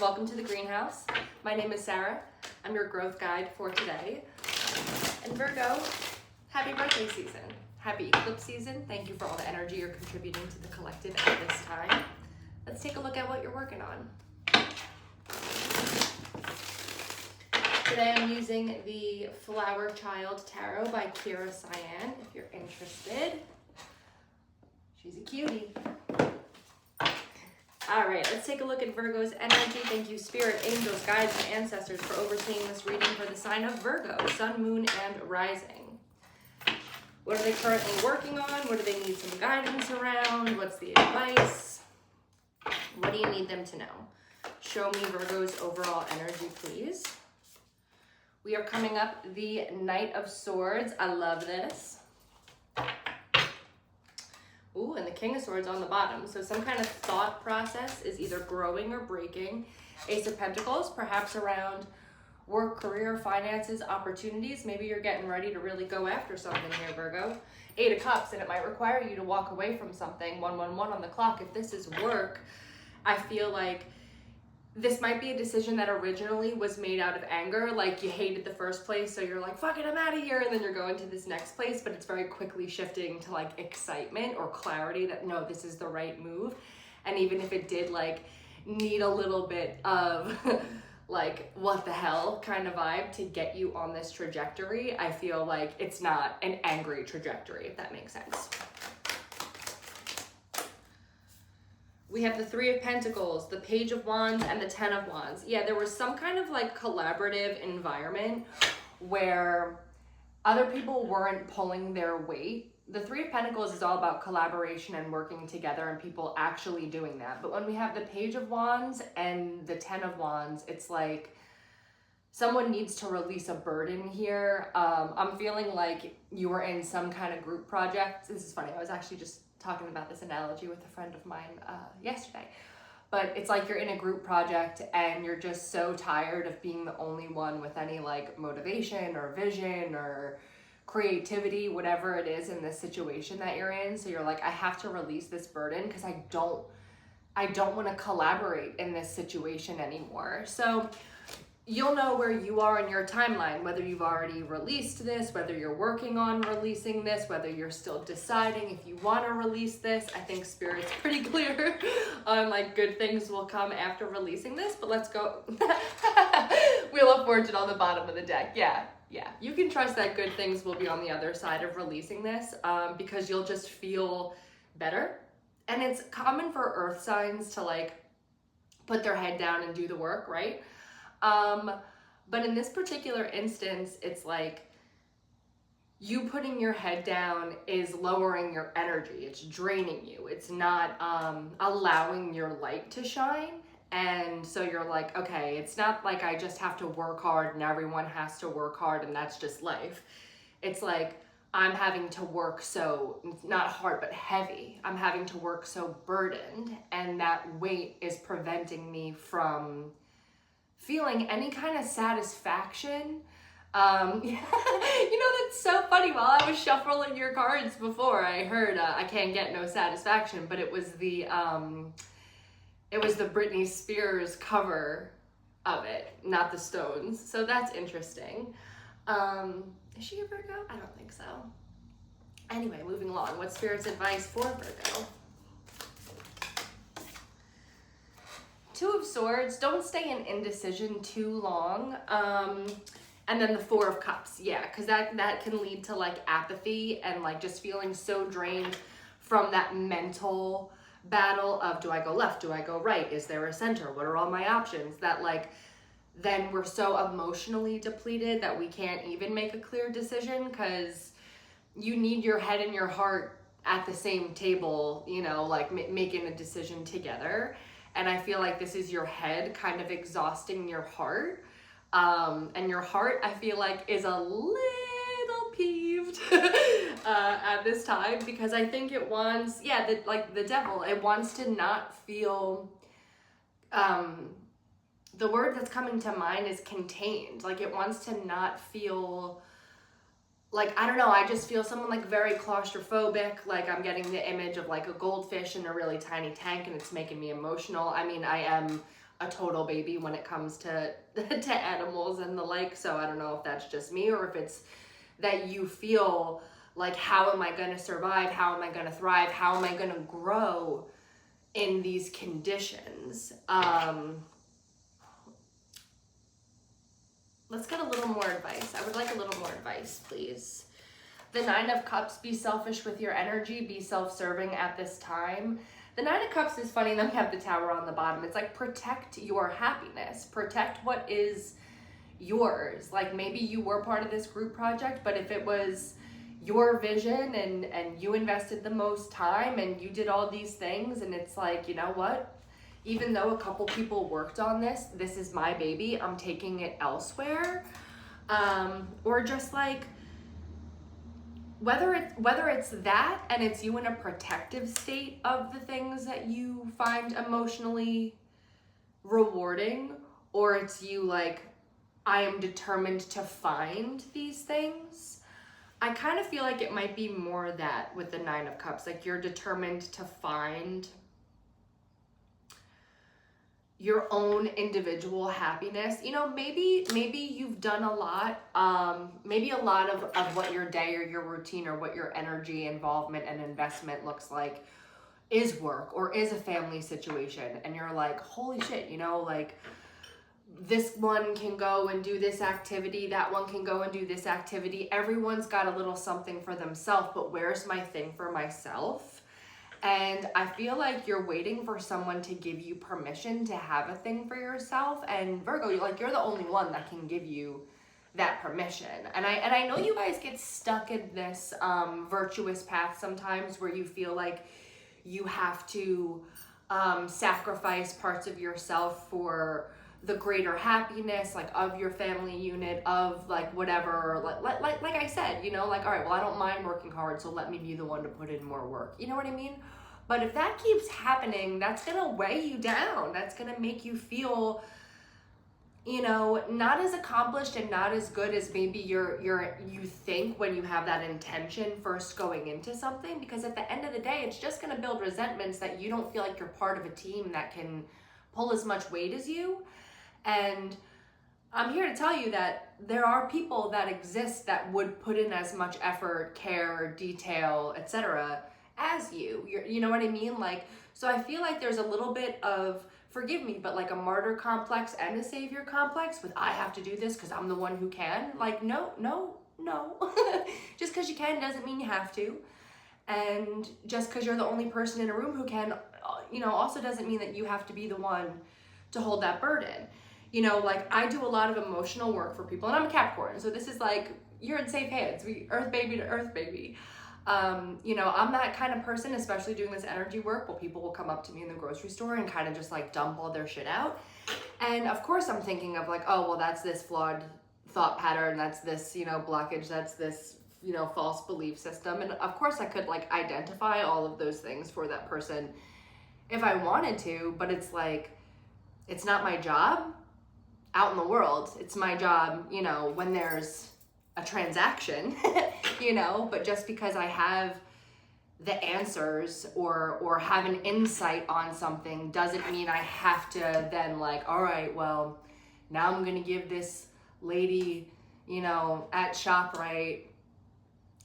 Welcome to the greenhouse. My name is Sarah. I'm your growth guide for today. And Virgo, happy birthday season. Happy eclipse season. Thank you for all the energy you're contributing to the collective at this time. Let's take a look at what you're working on. Today I'm using the Flower Child Tarot by Kira Cyan, if you're interested. She's a cutie. All right, let's take a look at Virgo's energy. Thank you, Spirit, Angels, Guides, and Ancestors for overseeing this reading for the sign of Virgo, Sun, Moon, and Rising. What are they currently working on? What do they need some guidance around? What's the advice? What do you need them to know? Show me Virgo's overall energy, please. We are coming up the Knight of Swords. I love this. Ooh, and the King of Swords on the bottom. So some kind of thought process is either growing or breaking. Ace of Pentacles, perhaps around work, career, finances, opportunities. Maybe you're getting ready to really go after something here, Virgo. Eight of Cups, and it might require you to walk away from something. 111 on the clock. If this is work, I feel like this might be a decision that originally was made out of anger, like you hated the first place, so you're like, fuck it, I'm out of here, and then you're going to this next place, but it's very quickly shifting to like excitement or clarity that no, this is the right move. And even if it did like need a little bit of like what the hell kind of vibe to get you on this trajectory, I feel like it's not an angry trajectory, if that makes sense. We have the Three of Pentacles, the Page of Wands, and the Ten of Wands. Yeah, there was some kind of like collaborative environment where other people weren't pulling their weight. The Three of Pentacles is all about collaboration and working together and people actually doing that. But when we have the Page of Wands and the Ten of Wands, it's like someone needs to release a burden here. I'm feeling like you were in some kind of group project. This is funny. I was actually just talking about this analogy with a friend of mine yesterday. But it's like you're in a group project and you're just so tired of being the only one with any like motivation or vision or creativity, whatever it is in this situation that you're in. So you're like, I have to release this burden because I don't want to collaborate in this situation anymore. So you'll know where you are in your timeline, whether you've already released this, whether you're working on releasing this, whether you're still deciding if you want to release this. I think Spirit's pretty clear on like good things will come after releasing this, but let's go. Wheel of Fortune on the bottom of the deck. Yeah. You can trust that good things will be on the other side of releasing this because you'll just feel better. And it's common for earth signs to like put their head down and do the work, right? But in this particular instance, it's like you putting your head down is lowering your energy. It's draining you. It's not allowing your light to shine. And so you're like, okay, it's not like I just have to work hard and everyone has to work hard and that's just life. It's like I'm having to work so, not hard, but heavy. I'm having to work so burdened, and that weight is preventing me from feeling any kind of satisfaction. You know, that's so funny. While I was shuffling your cards before, I heard I can't get no satisfaction, but it was the Britney Spears cover of it, not the Stones. So that's interesting. Is she a Virgo? I don't think so. Anyway, moving along. What's Spirit's advice for Virgo? Two of Swords, don't stay in indecision too long. And then the Four of Cups, yeah, because that can lead to like apathy and like just feeling so drained from that mental battle of do I go left, do I go right, is there a center, what are all my options, that like then we're so emotionally depleted that we can't even make a clear decision because you need your head and your heart at the same table, you know, like making a decision together. And I feel like this is your head kind of exhausting your heart. And your heart, I feel like, is a little peeved at this time because I think it wants, like the devil, it wants to not feel, the word that's coming to mind is contained. Like it wants to not feel like, I don't know, I just feel someone like very claustrophobic. Like I'm getting the image of like a goldfish in a really tiny tank and it's making me emotional. I mean, I am a total baby when it comes to to animals and the like. So I don't know if that's just me or if it's that you feel like, how am I going to survive? How am I going to thrive? How am I going to grow in these conditions? Let's get a little more advice. I would like a little more advice, please. The Nine of Cups, be selfish with your energy, be self-serving at this time. The Nine of Cups is funny, and then we have the Tower on the bottom. It's like, protect your happiness. Protect what is yours. Like, maybe you were part of this group project, but if it was your vision and you invested the most time and you did all these things, and it's like, you know what? Even though a couple people worked on this, this is my baby, I'm taking it elsewhere. Or just like, whether it's that and it's you in a protective state of the things that you find emotionally rewarding, or it's you like, I am determined to find these things. I kind of feel like it might be more that with the Nine of Cups, like you're determined to find your own individual happiness. You know, maybe you've done a lot, maybe a lot of what your day or your routine or what your energy involvement and investment looks like is work or is a family situation, and you're like, holy shit, you know, like, this one can go and do this activity, that one can go and do this activity. Everyone's got a little something for themselves, but where's my thing for myself? And I feel like you're waiting for someone to give you permission to have a thing for yourself. And Virgo, you're the only one that can give you that permission. And I know you guys get stuck in this virtuous path sometimes, where you feel like you have to sacrifice parts of yourself for the greater happiness, like, of your family unit, of like whatever, like I said, you know, like, all right, well, I don't mind working hard, so let me be the one to put in more work. You know what I mean? But if that keeps happening, that's gonna weigh you down. That's gonna make you feel, you know, not as accomplished and not as good as maybe you think when you have that intention first going into something. Because at the end of the day, it's just gonna build resentments that you don't feel like you're part of a team that can pull as much weight as you. And I'm here to tell you that there are people that exist that would put in as much effort, care, detail, etc. as you. You know what I mean? Like, so I feel like there's a little bit of, forgive me, but like a martyr complex and a savior complex with, I have to do this because I'm the one who can. Like, no. Just because you can doesn't mean you have to. And just because you're the only person in a room who can, you know, also doesn't mean that you have to be the one to hold that burden. You know, like, I do a lot of emotional work for people, and I'm a Capricorn, so this is like, you're in safe hands. We earth baby to earth baby. You know, I'm that kind of person, especially doing this energy work, where people will come up to me in the grocery store and kind of just like dump all their shit out. And of course I'm thinking of like, oh, well, that's this flawed thought pattern, that's this, you know, blockage, that's this, you know, false belief system. And of course I could like identify all of those things for that person if I wanted to, but it's like, it's not my job out in the world. It's my job, you know, when there's a transaction, you know. But just because I have the answers or have an insight on something doesn't mean I have to then like, all right, well, now I'm gonna give this lady, you know, at ShopRite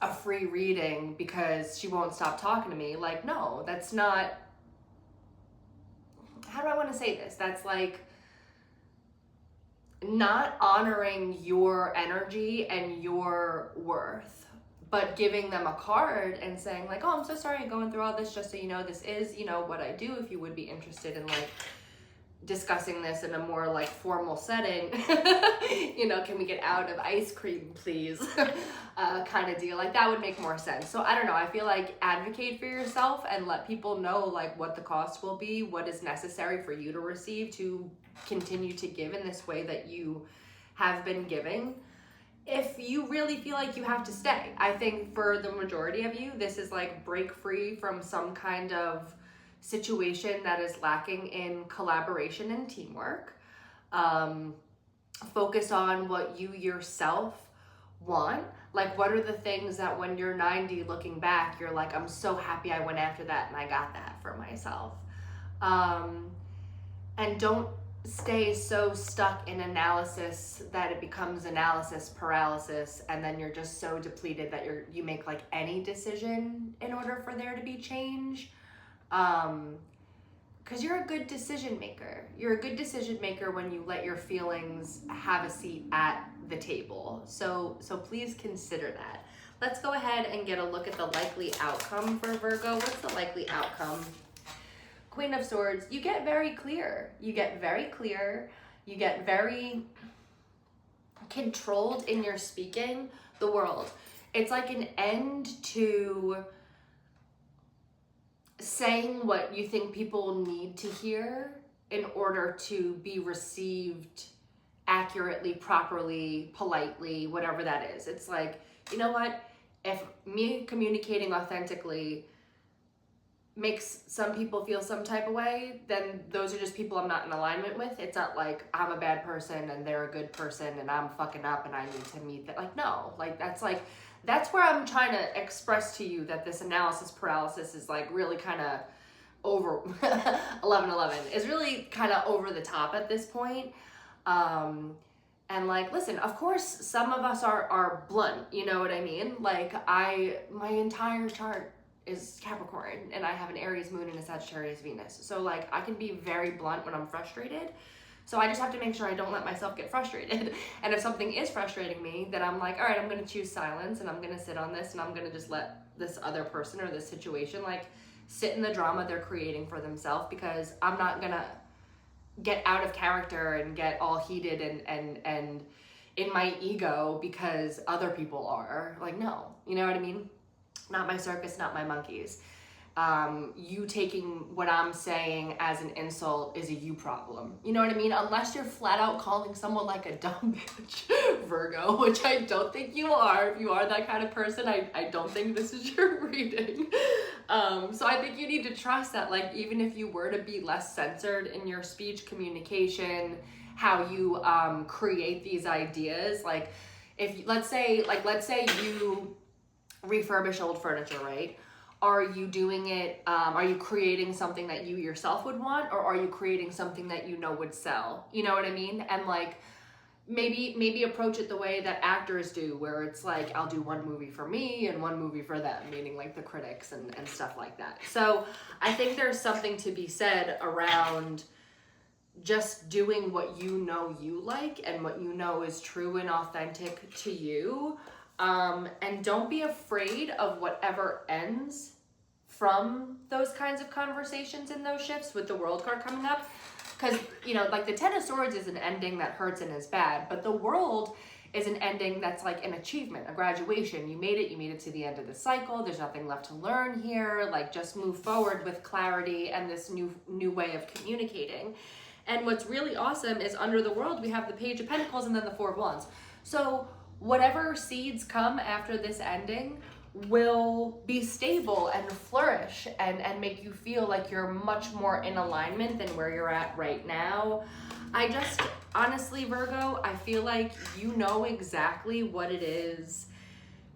a free reading because she won't stop talking to me. Like, no, that's not, how do I want to say this? That's like not honoring your energy and your worth, but giving them a card and saying like, oh, I'm so sorry I'm going through all this, just so you know, this is, you know, what I do, if you would be interested in like discussing this in a more like formal setting. You know, can we get out of ice cream, please? Kind of deal. Like, that would make more sense. So I don't know, I feel like advocate for yourself and let people know like what the cost will be, what is necessary for you to receive to continue to give in this way that you have been giving. If you really feel like you have to stay, I think for the majority of you, this is like break free from some kind of situation that is lacking in collaboration and teamwork. Focus on what you yourself want. Like, what are the things that when you're 90 looking back, you're like, I'm so happy I went after that and I got that for myself. And don't stay so stuck in analysis that it becomes analysis paralysis, and then you're just so depleted that you make like any decision in order for there to be change. Because you're a good decision maker. You're a good decision maker when you let your feelings have a seat at the table. So please consider that. Let's go ahead and get a look at the likely outcome for Virgo. What's the likely outcome? Queen of Swords. You get very clear. You get very clear. You get very controlled in your speaking. The World. It's like an end to saying what you think people need to hear in order to be received accurately, properly, politely, whatever that is. It's like, you know what? If me communicating authentically makes some people feel some type of way, then those are just people I'm not in alignment with. It's not like I'm a bad person and they're a good person and I'm fucking up and I need to meet that. Like, no, that's where I'm trying to express to you that this analysis paralysis is like really kind of over 11 is really kind of over the top at this point. And like, listen, of course, some of us are blunt, you know what I mean? Like my entire chart is Capricorn and I have an Aries moon and a Sagittarius Venus. So like I can be very blunt when I'm frustrated. So I just have to make sure I don't let myself get frustrated. And if something is frustrating me, then I'm like, all right, I'm going to choose silence and I'm going to sit on this and I'm going to just let this other person or this situation like sit in the drama they're creating for themselves, because I'm not going to get out of character and get all heated and in my ego because other people are. Like, no, you know what I mean? Not my circus, not my monkeys. You taking what I'm saying as an insult is a you problem. You know what I mean? Unless you're flat out calling someone like a dumb bitch, Virgo, which I don't think you are. If you are that kind of person, I don't think this is your reading. So I think you need to trust that, like, even if you were to be less censored in your speech communication, how you create these ideas, like if let's say you refurbish old furniture, right? Are you doing it, are you creating something that you yourself would want, or are you creating something that you know would sell? You know what I mean? And like, maybe approach it the way that actors do, where it's like, I'll do one movie for me and one movie for them, meaning like the critics and stuff like that. So I think there's something to be said around just doing what you know you like and what you know is true and authentic to you. And don't be afraid of whatever ends from those kinds of conversations and those shifts with the World card coming up. Because, you know, like the Ten of Swords is an ending that hurts and is bad, but the World is an ending that's like an achievement, a graduation. You made it to the end of the cycle. There's nothing left to learn here. Like, just move forward with clarity and this new way of communicating. And what's really awesome is under the World, we have the Page of Pentacles and then the Four of Wands. So whatever seeds come after this ending will be stable and flourish and make you feel like you're much more in alignment than where you're at right now. I just, honestly, Virgo, I feel like you know exactly what it is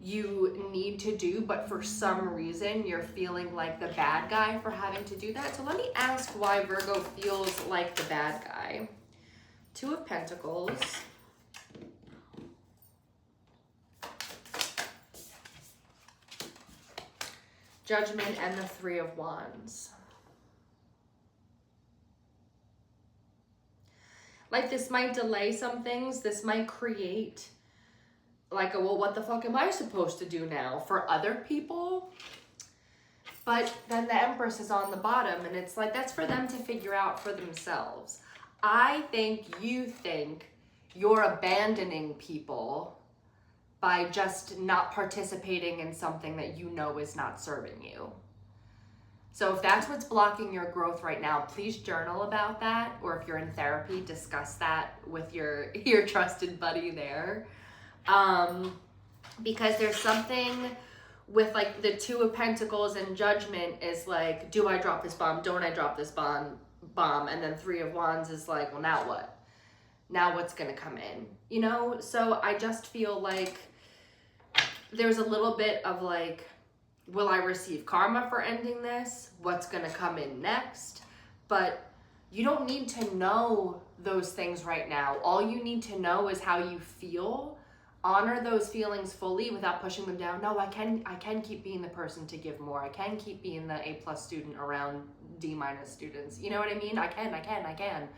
you need to do, but for some reason you're feeling like the bad guy for having to do that. So let me ask why Virgo feels like the bad guy. Two of Pentacles. Judgment and the Three of Wands. Like, this might delay some things. This might create like a, well, what the fuck am I supposed to do now for other people? But then the Empress is on the bottom and it's like, that's for them to figure out for themselves. I think you think you're abandoning people by just not participating in something that you know is not serving you. So if that's what's blocking your growth right now, please journal about that. Or if you're in therapy, discuss that with your trusted buddy there. Because there's something with like the Two of Pentacles and Judgment is like, do I drop this bomb? Don't I drop this bomb? And then Three of Wands is like, well, now what? Now what's gonna come in? You know? So I just feel like there's a little bit of like, will I receive karma for ending this? What's gonna come in next? But You don't need to know those things right now. All you need to know is how you feel. Honor those feelings fully without pushing them down. No, I can keep being the person to give more. I can keep being the A+ student around D- students. You know what I mean? I can.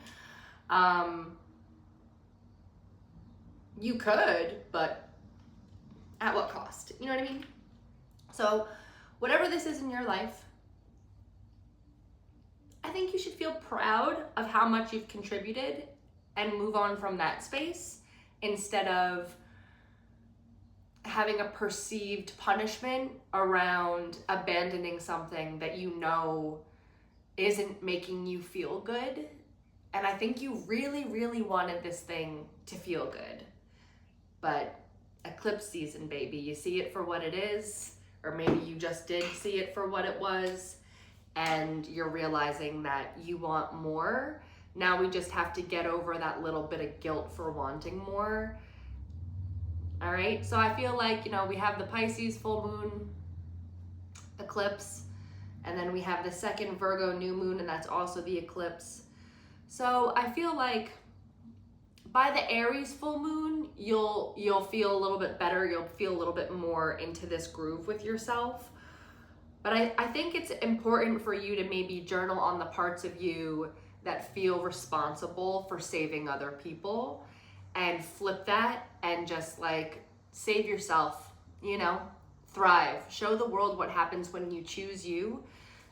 You could, but at what cost? You know what I mean? So whatever this is in your life, I think you should feel proud of how much you've contributed and move on from that space instead of having a perceived punishment around abandoning something that you know isn't making you feel good. And I think you really, really wanted this thing to feel good. But eclipse season, baby, you see it for what it is, or maybe you just did see it for what it was, and you're realizing that you want more. Now we just have to get over that little bit of guilt for wanting more. All right, so I feel like, you know, we have the Pisces full moon eclipse, and then we have the second Virgo new moon, and that's also the eclipse. So I feel like by the Aries full moon, you'll feel a little bit better. You'll feel a little bit more into this groove with yourself. But I think it's important for you to maybe journal on the parts of you that feel responsible for saving other people, and flip that and just like save yourself, you know, thrive, show the world what happens when you choose you.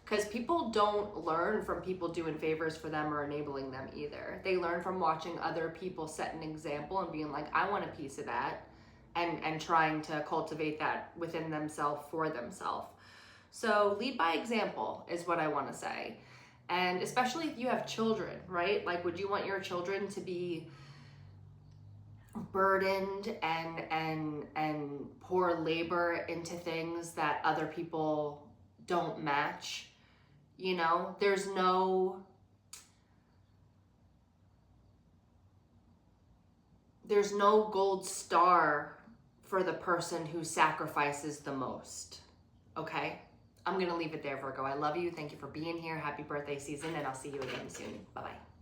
Because people don't learn from people doing favors for them or enabling them either. They learn from watching other people set an example and being like, I want a piece of that, and trying to cultivate that within themselves for themselves. So lead by example is what I want to say. And especially if you have children, right? Like, would you want your children to be burdened and pour labor into things that other people don't match? You know, there's no gold star for the person who sacrifices the most. Okay? I'm going to leave it there, Virgo. I love you. Thank you for being here. Happy birthday season, and I'll see you again soon. Bye-bye.